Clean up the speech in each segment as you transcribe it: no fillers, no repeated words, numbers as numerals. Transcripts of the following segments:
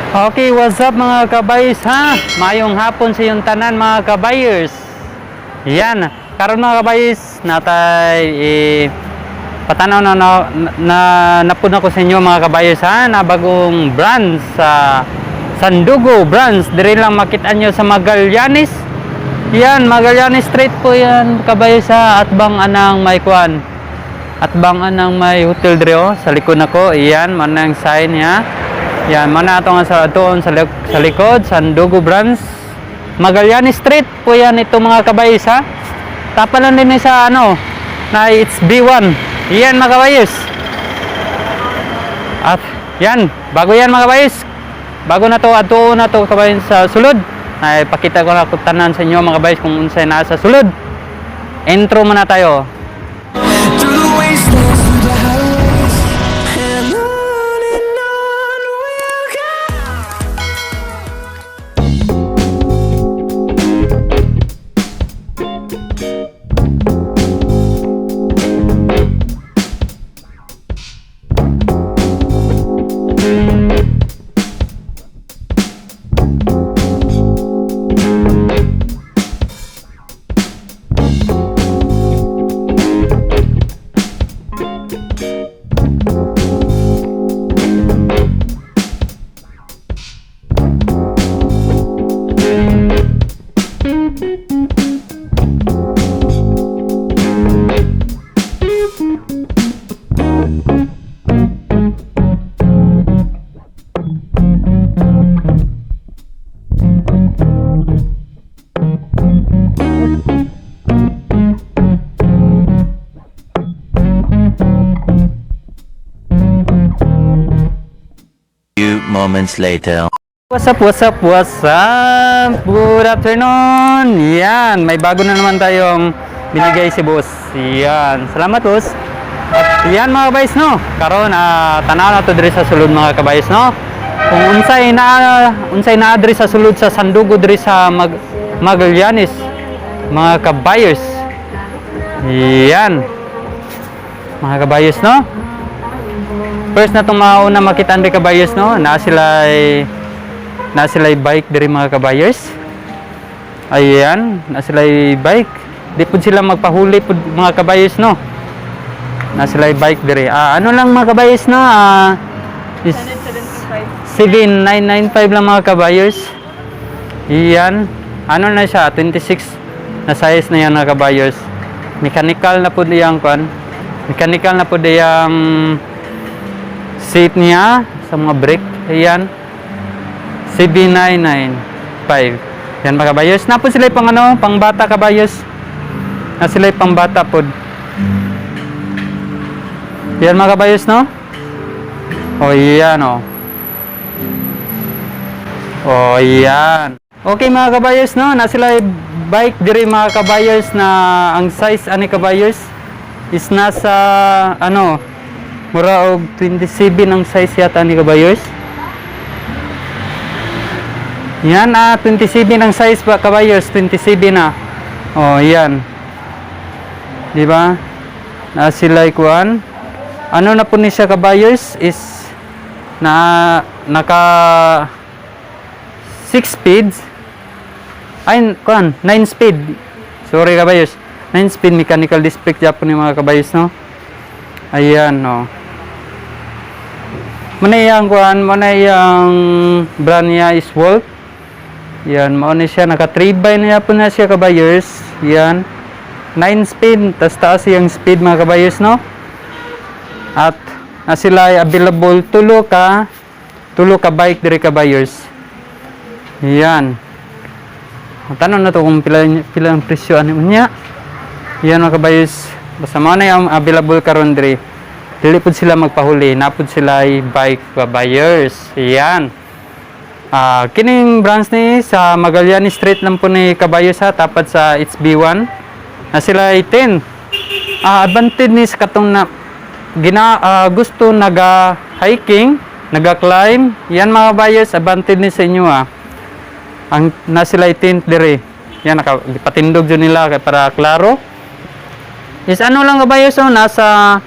Okay, what's up mga kabayers ha? Mayong hapon sa iyong tanan mga kabayers. Yan, karon mga kabayers, natay patanaw napun ako sa inyo mga kabayers ha, na bagong branch sa Sandugo branch. Dire lang makita nyo sa Magallanes. Yan, Magallanes Street po yan kabayers ha, at bang anang may kuan. At bang anang may hotel dire oh, sa likod nako. Iyan, manang sign ha. Yan, mana ito nga sa doon sa likod, Sandugo branch, Magallanes Street po yan ito mga kabayers ha. Tapalan din sa ano, na it's B1. Yan mga kabayers. At yan, bago yan mga kabayers. Bago na to, ato na to kabayers sa sulod. Ay, pakita ko na tanan sa inyo mga kabayers kung unsay na sa sulod. Intro muna tayo. Through the wastelands, through the highways, and on we'll go. Few moments later. What's up, what's up, what's up? Good afternoon. Yan, may bago na naman tayong binigay si boss. Yan, salamat boss. At yan mga kabayos no, karon tanaw na to diri sa sulod mga kabayos no. Kung unsay na diri sa sulod sa Sandugo diri sa Magallanes mga kabayos. Yan, mga kabayos no. First na itong mauna makita ang kabayers no, na sila'y bike diri mga kabayers. Ayan, na sila'y bike. Di po sila magpahuli po mga kabayers no. Na sila'y bike diri. Ano lang mga kabayers no, is 7995 lang mga kabayers. Iyan, ano na siya, 26 na size na yan mga kabayers. Mechanical na po diyang kwan. Mechanical na po diyang seat niya sa mga brake. Ayan, CB995. Yan mga kabayos. Na po sila pang ano, pang bata kabayos. Na sila pang bata po. Yan mga kabayos no. O yan o. O yan. Okay mga kabayos no, na sila bike diri mga kabayos na ang size ani kabayos is nasa ano, mura og 27 ang size yata ni kabayos. Yan 27 ang size ba kabayos, 27 na. Oh, yan. Di ba? Na sila kuan. Ano na po ni siya kabayos is naka 6 speeds. Ay kuan, 9 speed. Sorry kabayos. 9 speed mechanical disc brake Japan ni mga kabayos no. Ayan no. Manayang kuan, manayang brand niya is Wolf. Yan, mauna siya naka 3x na po na siya kabayers. Yan. 9 speed, taas yung speed mga kabayers no. At na sila ay available tulo ka bike diri kabayers. Yan. Tanong na to kung pila ang presyo ani unya. Yan mga kabayers. Basta mo na yung available karon diri. Dili pud sila magpahuli, napud sila ay bike kabayers. Yan. Kining branch ni sa Magallanes Street lang po ni kabayos ha, tapat sa HB1. Na sila ay 10. Advantage ni sa katong na gusto naga-hiking, naga-climb. Yan mga kabayos, advantage ni sa inyo ha. Ang na sila ay 10 dire. Yan, patindog dyan nila para klaro. Is ano lang kabayos oh, nasa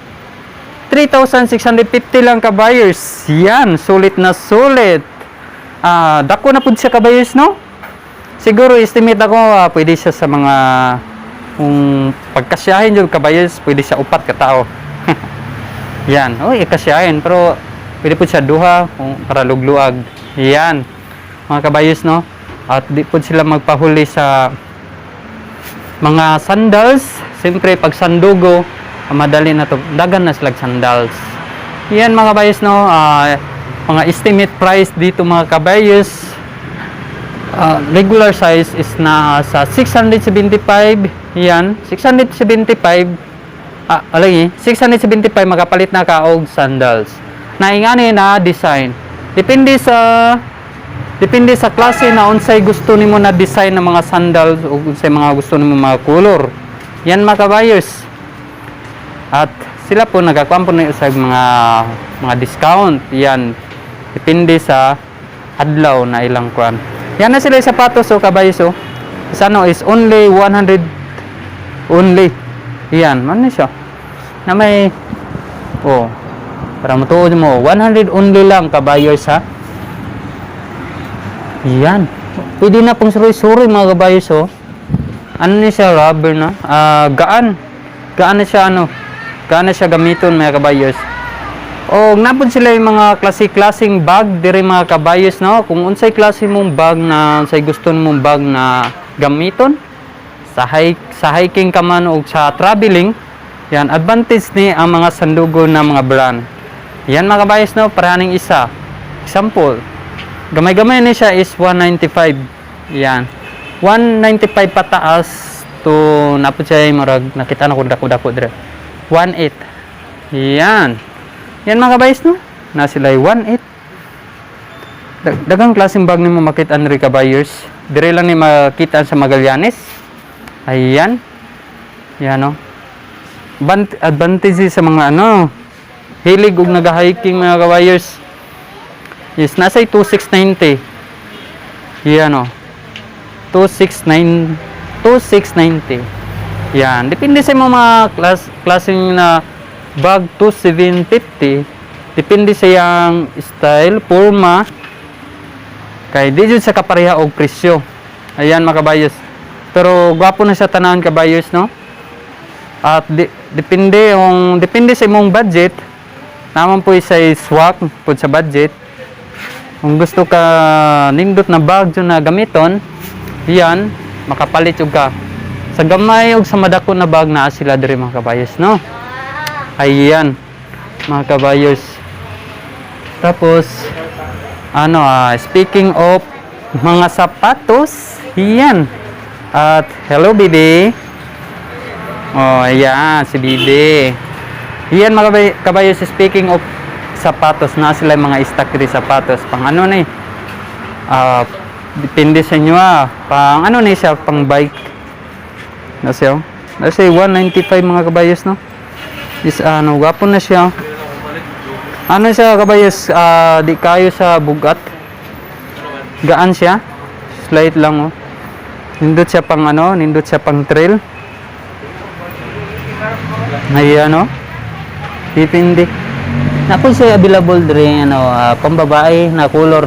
3,650 lang kabayers. Yan, sulit na sulit. Dako na pud siya kabayos, no? Siguro estimate ako pwede siya sa mga kung pagkasyahin yung kabayos, pwede siya 4 ka tao. Yan. Ikasyahin pero pwede po siya duha kung para lugluag. Yan. Mga kabayos, no? At di po sila magpahuli sa mga sandals. Siyempre pag sandugo, madali na to. Dagan na sila sandals. Yan mga kabayos, no? Mga estimate price dito mga kabayos. Regular size is na sa 675. Yan, 675. 675 makapalit na ka og sandals. Naingani na design. Depende sa klase na unsay gusto nimo na design ng mga sandals o unsay mga gusto nimo mga color. Yan mga kabayos. At sila po nagakuan po na sa mga discount. Yan. Depende sa adlaw na ilang kuan. Yan na sila yung sapatos o kabayos o. Ano is only 100 only. Yan, man siya. Na may para matuod mo 100 only lang kabayos ha. Yan. Pwede na pong suri-suri mga kabayos o. Ano na siya, rubber na. Gaan. Gaan na siya gaan na siya gamiton mga kabayos. O napod sila yung mga klaseng bag diri mga kabayos, no? Kung unsay klase mong bag na unsay gusto mong bag na gamiton sa hiking ka man o sa traveling, yan advantage ni ang mga sandugo na mga brand. Yan mga kabayos, no? Paraning isa. Example, gamay-gamay ni siya is 195. Yan. 195 pataas to napod siya yung marag nakita na ko dako-dako dire. 18. Yan. Yan mga kabayos, no? Na sila 18. Dagang klaseng bag nimo makita ni kabayos. Dire lang ni makita sa Magallanes. Ayan. Yan, no? Advantage sa mga hilig og nag-hiking mga kabayos. Yes, nasa 2690. Yan, no? 2690. Yan. Depende sa mga klaseng na bag 2750. Depende sa yang style, forma. Kay di jud sa kapareha og presyo. Ayan mga kabayos. Pero gwapo na siya tanawon kabayos, no? At depende sa imong budget. Naman po sa swak pud sa budget. Kung gusto ka nindot na bag jud na gamiton, yan makapalit jud ka. Sa gamay og sa madako na bag naa sila diri mga kabayos, no? Ayan mga kabayos. Tapos speaking of mga sapatos, yan. At hello Bibi. Ayan si Bibi. Yan mga kabayos, speaking of sapatos, na sila mga stock diri sapatos pang depende sa inyo pang siya pang bike. Nasi 195 mga kabayos, no? Is gwapo na siya. Siya kabayos, di kayo sa bugat. Gaan siya. Slight lang, oh. Nindot siya pang trail. Ayan, oh. Dipindi. Napon siya available diri pang babae na color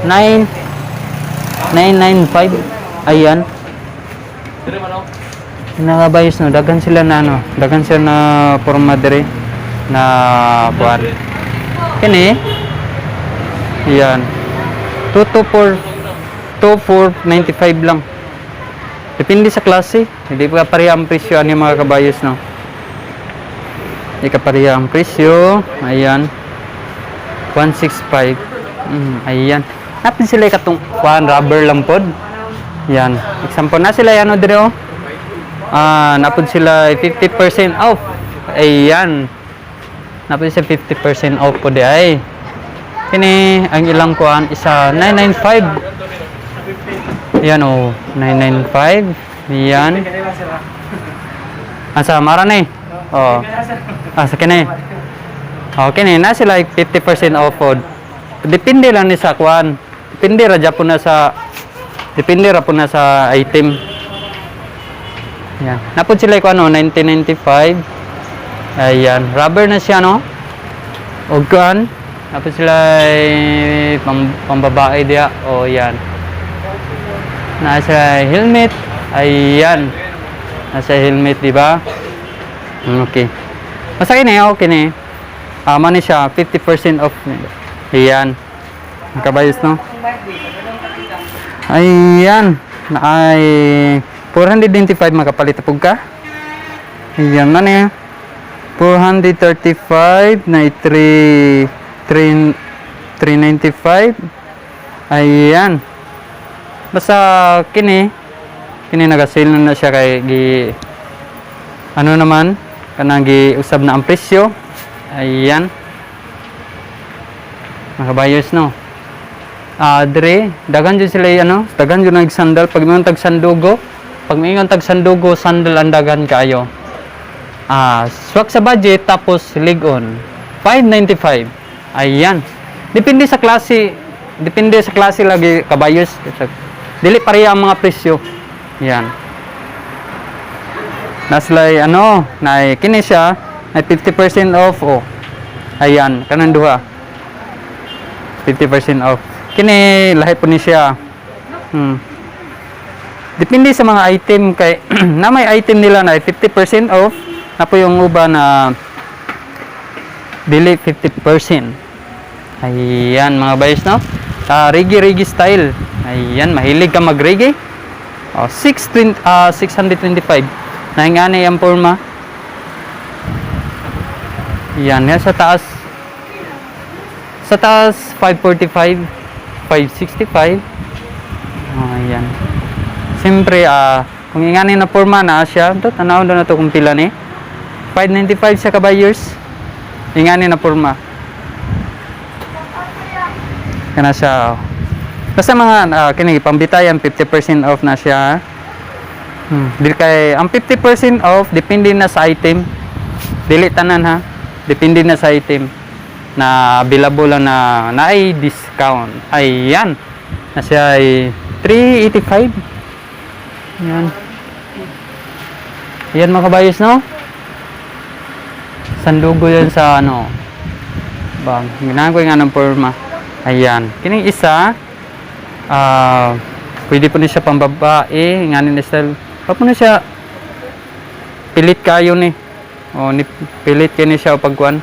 995. Ayan. Nakabayos, no, dagan sila na forma dire na buwan. Kini yan 2495 lang. Depende sa klase, hindi pa pareha ang presyo ani mga kabayos, no. Hindi ka pareha ang presyo. Ayan 165. Ayan. Napin sila katong rubber lang pod. Yan. Example na sila dire, oh. Napod sila 50% off. Ayan. Napod sila 50% off po di ay. Kini ang ilang kuan isa 995. Ayan, oh, 995. Ayan. Asa mara ni? Oh. Sa kini. Okay ni na sila 50% off pod. Depende lang ni sa kuan. Depende ra po na sa item. Yan. Napod sila ko 1995. Ayan, rubber na siya, no? Og kuan Tapos sila ay pambabae diya. O yan. Nasa helmet. Ayan. Nasa helmet, di ba? Okay. Basta kini, okay ni. Mani siya, 50% off. Ayan. Kabayos, no? Ayan. Ay 425 makapalit po ka. Ayan na niya. 435 na 395. Ayan. Basta kini nag-sale na siya kay ano naman kanang gi-usab na ang presyo. Ayan. Makabayos, no? Dre, dagan dyan sila dagan dyan nag-sandal. Pag may tag sandugo, sandal ang dagan kayo. Swak sa budget, tapos ligon. 595. Ayan. Depende sa klase lagi kabayos. Dili pareha ang mga presyo. Ayan. Naslay na kini siya, ay 50% off. Ayan, kanang duha. 50% off. Kini lahi po ni siya. Depende sa mga item kay na may item nila na 50% off, na po yung uba na dili 50%. Ayan mga bayis, no? Reggae style. Ayan, mahilig ka mag-reggae. 625. Nahingani ang forma. Ayan, sa taas 545, 565. Ayan. Siyempre, kung ingani na forma na siya, tanaw doon na ito kung pila ni. 595 siya kabayers. Ingani na forma. Kana siya. Basta mga, pambitayan, 50% off na siya. Dili kay, ang 50% off, depende na sa item. Dili tanan, ha. Depende na sa item. Na available lang na ay discount. Ayan. Na siya ay 385. Ayan. Ayan mga kabayos, no? Sandugo yan sa bang, ginagawa nga ng forma. Ayan. Kining isa, pwede po na siya pambabae. Nganin na style. Pa po na siya, pilit kayo ni. Pilit kayo ni siya o pagkuhan.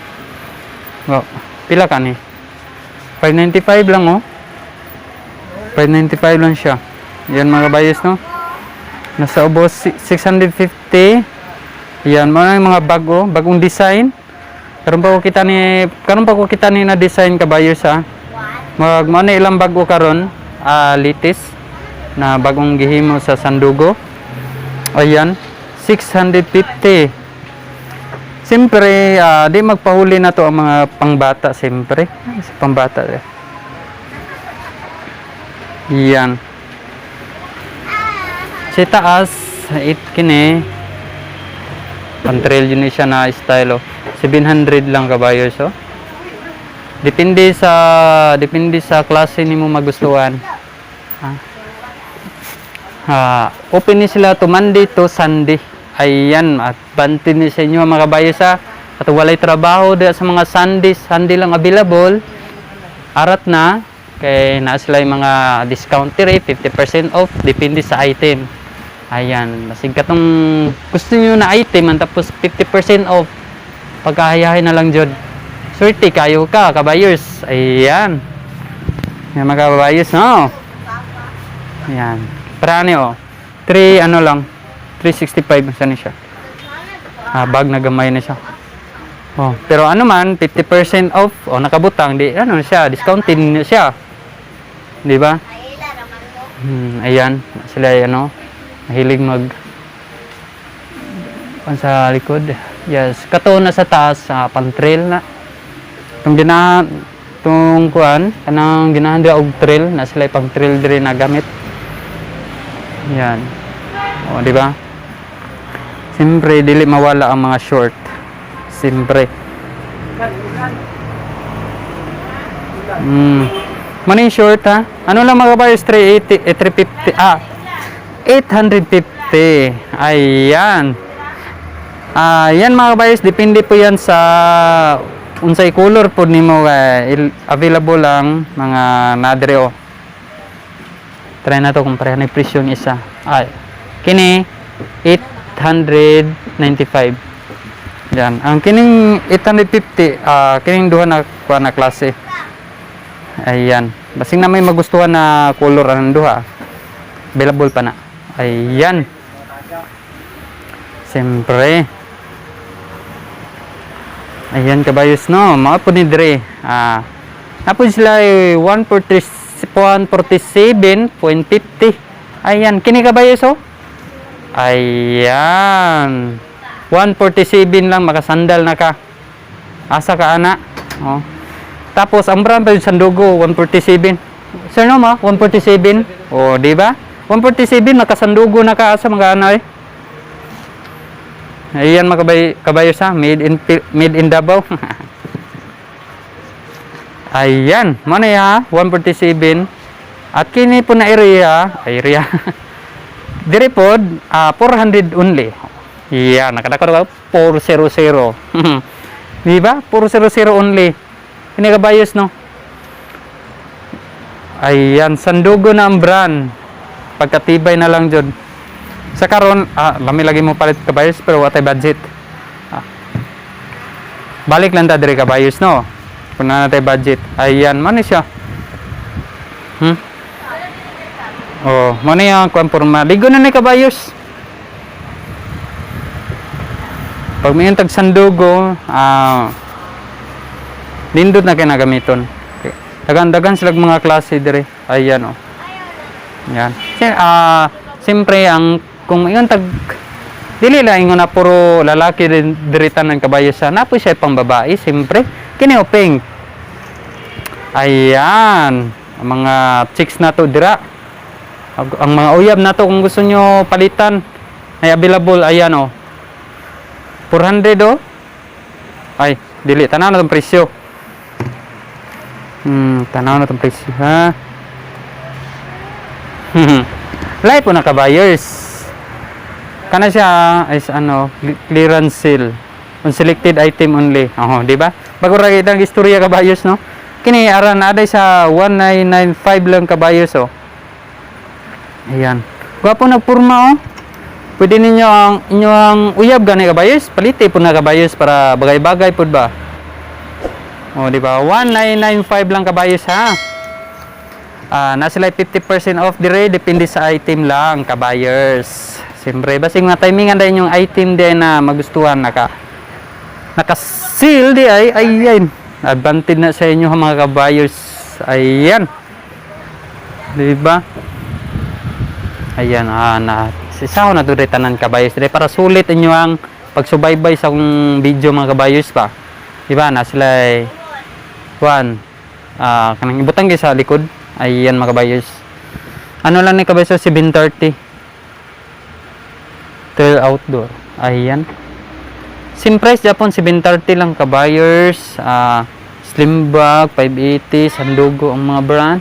Pila ka ni? 595 lang, 595 lang siya. Yan mga kabayos, no? Nasa ubos 650. Yan mga bagong design. Karon pa ko kita ni na design kabayos, ha. Mo na ilang bago karon, litis na bagong gihimo sa sandugo. Ayan, 650. Siyempre, di magpahuli na to ang mga pangbata, siyempre. Pangbata. Yan. Sa taas, kini, pantrail yun siya na style, 700 lang kabayos, Depende sa klase ni mo magustuhan. Open ni sila to Monday to Sunday. Ayan, at bantin ni sa inyo mga kabayos, at walay trabaho sa mga Sunday lang available. Arat na kay naa sila yung mga discount rate, 50% off, depende sa item. Ayan, masig katong gusto niyo na item tapos 50% off, pagkahayahin na lang jud. Swerte kayo ka kabayos. Ayan. Yan mga kabayos, no? Ayan. Prane, 365 saan siya. Bag na gamay na siya. Pero man, 50% off, nakabutang, siya, discounted siya. Di ba? Ayan, sila mahilig sa likod. Yes, kato na sa taas, pang-trail na. Itong kanang ginahan dira og trail, na sila pang-trail dire na gamit. Yan. Di ba? Siyempre, dili mawala ang mga short. Siyempre. Maning short, ha? Ano lang mga kabayos? 350. 850. Ayan. Yan mga kabayos, depende po yan sa unsay color pod nimo available lang mga nadre o. Try na to kung pareha ni presyo ng isa. Ay, kini 895. Yan. Ang kining 850, kining duha na kuha na klase. Ayan. Basing na may magustuhan na color ang duha. Available pa na. Ayan. Siyempre. Ayan kabayos no. Mga po ni Dre. Napon sila 147.50. Ayan. Kini kabayos oh. Ayan. 147 lang makasandal na ka. Asa ka ana? Oh. Tapos ang brand pa yung sandugo 147. Sir no ma, 147. Oh, di ba? 147 makasandugo na ka sa mga ana eh. Ayan mga kabayos ha, made in Davao. Ayan, mana ya 147. At kini po na area. Dire pod 400 only. Iya, nakadako 400. Di ba? 400 only. Ini kabayos no. Ayan, sandugo na ang brand. Pagkatibay na lang jud. Sa karon, lami lagi mo palit kabayos pero watay budget. Balik lang ta dire kabayos no. Kung na natay budget. Ayan, man siya. Oh, man yung konforma. Ligo na ni kabayos. Pag may tag sandugo, nindot na kinagamiton. Okay. Dagan sila mga klase dire. Ayan oh. Yan. Siyempre ang kung iyon tag dili lang ingon na puro lalaki din diritan ng kabayos sa napo siya pang babae siyempre kini pink. Ayan ang mga chicks na to dira. Ang mga uyab na to kung gusto nyo palitan ay available. Ayan oh. 400 oh. Ay, dili tanaw na tong presyo. Tanaw na tong presyo ha. Live po na kabayers. Kana siya is clearance sale on selected item only. Di ba? Bago ra kita ang istorya kabayers no. Kini aran aday sa 1995 lang kabayers oh. Ayan. Gwapo na purma oh. Pwede ninyo ang inyong uyab gani kabayers, paliti po na kabayers para bagay-bagay po ba. Oh, di ba? 1995 lang kabayers ha. Na sila 50% off dire depende sa item lang kabayers. Siyempre basing nga timingan din yung item din na magustuhan naka-seal di ay ayan. Advantage na sa inyo mga kabayers. Ayan. Di ba? Ayan sisaw na to tanan kabayos dire para sulit inyo ang pagsubaybay sa akong video mga kabayos pa. Di ba? Na sila kanang ibutang sa likod. Ayan mga kabayos. Ano lang ni kabayos 730. Trail outdoor. Ayan. Same price Japon 730 lang kabayos. Slim bag 580 sandugo ang mga brand.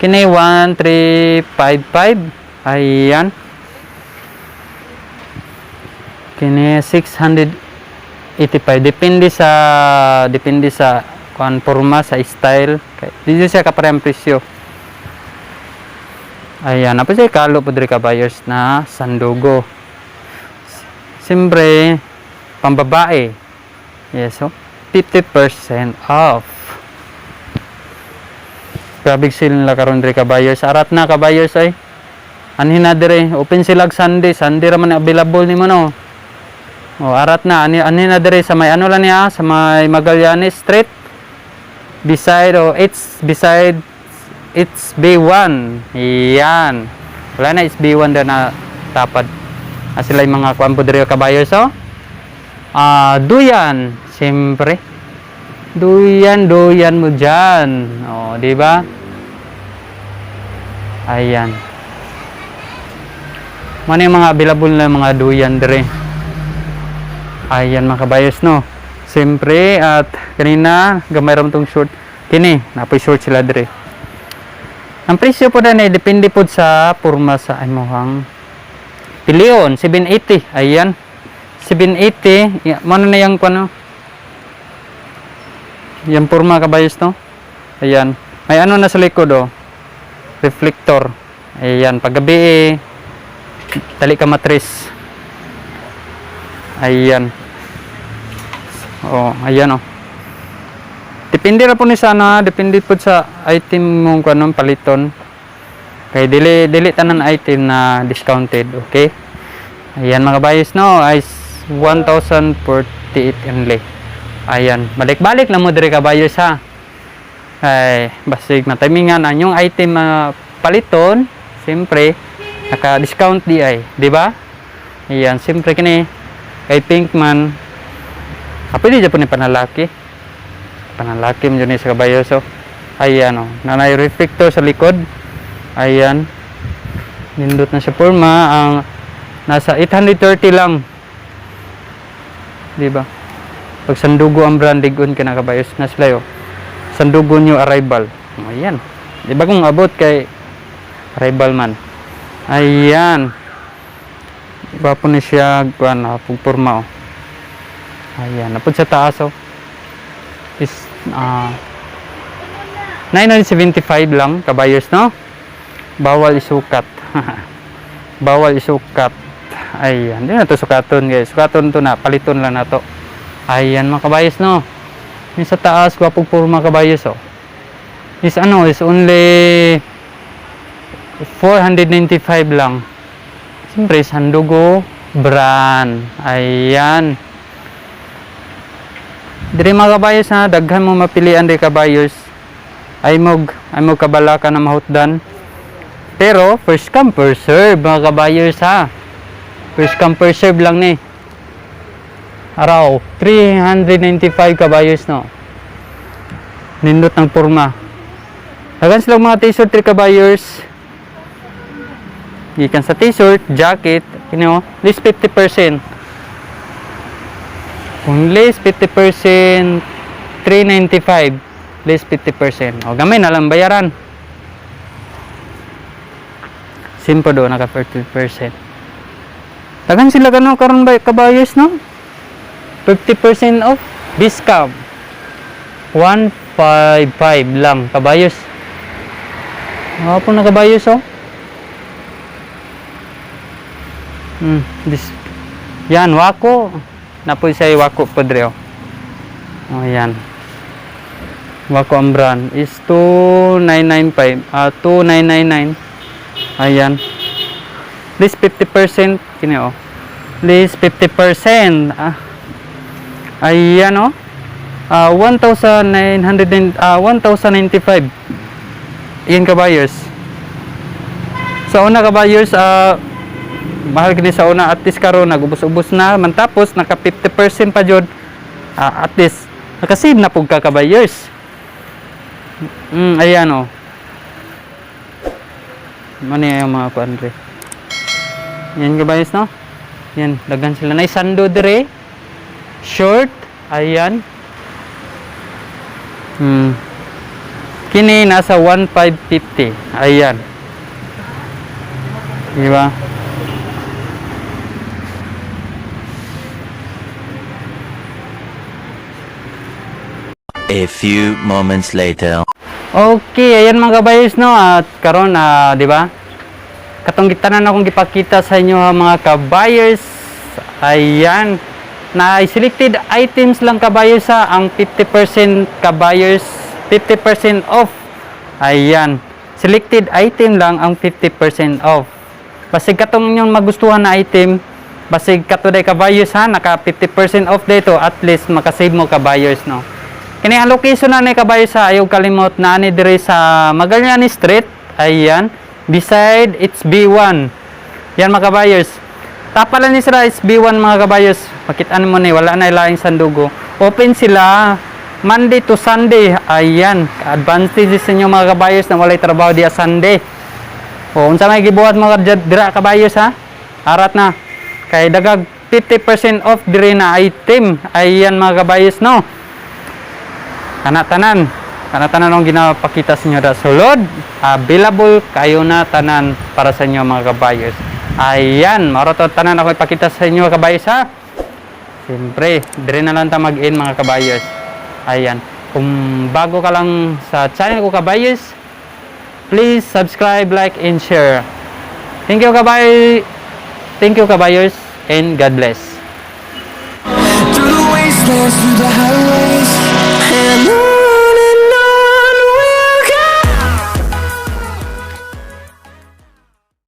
Kini 1355. Ayan. Kini 685 depende sa forma sa style. Dito siya kaparehang presyo. Ayan, apa siya kalo po diri kabayers na sandugo. Siyempre pambabae. Yes, so 50% off. Grabe sila nila karon diri kabayers. Arat na kabayers ay. Anhin na dire, open sila Sunday raman available nimo no. Oh, arat na ani na dire sa may lang niya sa may Magallanes Street. It's B1. Iyan. Wala na it's B1 na tapad. Sila yung mga kuampo dire kabayers oh. Duyan, siyempre. Duyan mo diyan. Oh, di ba? Ayan. Ano yung mga available na mga duyan dire? Ayan mga kabayos no. Siyempre at kanina gamay ram tong short. Kini, napoy short sila dire. Ang presyo po na depende po sa porma sa imuhang pilion. 780. Ayan. 780. Mano na yung ano? Yan porma kabayos, no? Ayan. May ano na sa likod, oh. Reflector. Ayan. Paggabi, tali ka matris. Ayan. Oh, ayan, oh. Depende na po ni sana. Depende po sa item mong kanong paliton. Kaya dili tanan item na discounted. Okay? Ayan mga kabayos, no? Ay 1,048 only. Ayan. Balik-balik na mo diri kabayos, ha? Ay, basig na timingan ang yung item paliton, siyempre naka-discount di ay, di ba? Ayan, siyempre kini kay Pinkman. Pwede dyan po ni panalaki. Panalaki mo dyan sa kabayos, oh. Ayan, oh. Nanay reflector sa likod. Ayan. Nindot na siya porma. Ang nasa 830 lang. Di ba? Pag sandugo ang brandigon ka na kabayos na sila, oh. Sandugo nyo arrival. Ayan. Di ba kung abot kay arrival man. Ayan. Iba po ni siya pugpurma, oh. Ayan. Napod sa taas, oh. Is 975 lang kabayos, no? Bawal isukat. Bawal isukat. Ayan. Di na to sukaton, guys. Sukaton to na. Paliton lang na to. Ayan mga kabayos, no? Yung sa taas, gwapong purma kabayos, oh. Is ano, is only 495 lang. Siyempre, sandugo brand. Ayan. Diri mga kabayos, ha, daghan mo mapilian di kabayos. Ay mo kabala ka na mahutdan. Pero, first come, first serve, mga kabayos, ha. First come, first serve lang ni. Araw, 395 kabayos, no. Nindot ng porma. Dagan silang mga t-shirt 3 kabayos. Gikan sa t-shirt, jacket, you know, least 50%. Kung least 50%, 395. Least 50%. O, gamay na lang bayaran. Simple do, naka 30%. Dagan sila gano'n karon ba kabayos, no? 50% off, discount. 155 lang kabayos. Mga po na kabayos, oh. Yan, wako. Napoy siya wako padre, oh. Oh, yan. Wako ang brand is 2995, 2999. Ayan. Least 50% kini, oh. Least 50%. Ayan, oh. 1,995. Iyan kabayos. Sa una kabayos, mahal kini sa una, at least karon nagubos-ubos na man, tapos naka 50% pa jud. At least nakasave na pug ka kabayos. Ayan, oh. Mani yung mga kuandre. Yan kabayos, no? Yan, dagan sila na sando dire. Short, ayan. Kini nasa 1,550. Ayan. Diba? A few moments later. Okay, ayan mga kabayos, no? At karon, di ba? Katong gitanan akong gipakita sa inyo, mga kabayos. Ayan. Na selected items lang kabayos, ang 50% kabayos, 50% off. Ayan. Selected item lang ang 50% off. Basig katong yung magustuhan na item, basig katuday kabayos, ha, naka 50% off dito, at least makasave mo kabayos, no? Kini ang location na ni kabayos, ha, ayaw kalimot na ani dire sa Magallanes Street. Ayan. Beside it's B1. Yan mga kabayos. Tapalan ni sila is B1 mga kabayos. Makitaan mo ni, wala na ilaing sandugo. Open sila Monday to Sunday. Ayan. Advantages sa inyo mga kabayos na walay trabaho diya Sunday. O, unsa may gibuhat mga dira kabayos, ha? Arat na. Kay dagag 50% off dire na item. Ayan mga kabayos, no? Tanan ang ginapakita sa inyo da sulod. Available kayo na tanan para sa inyo mga kabayos. Ayan, maroto tanan ako ipakita sa inyo kabayos, ha. Siyempre, dire na lang ta mag-in mga kabayos. Ayan. Kung bago ka lang sa channel ko kabayers, please subscribe, like, and share. Thank you kabayers, and God bless. through the wastelands, through the highways, and on.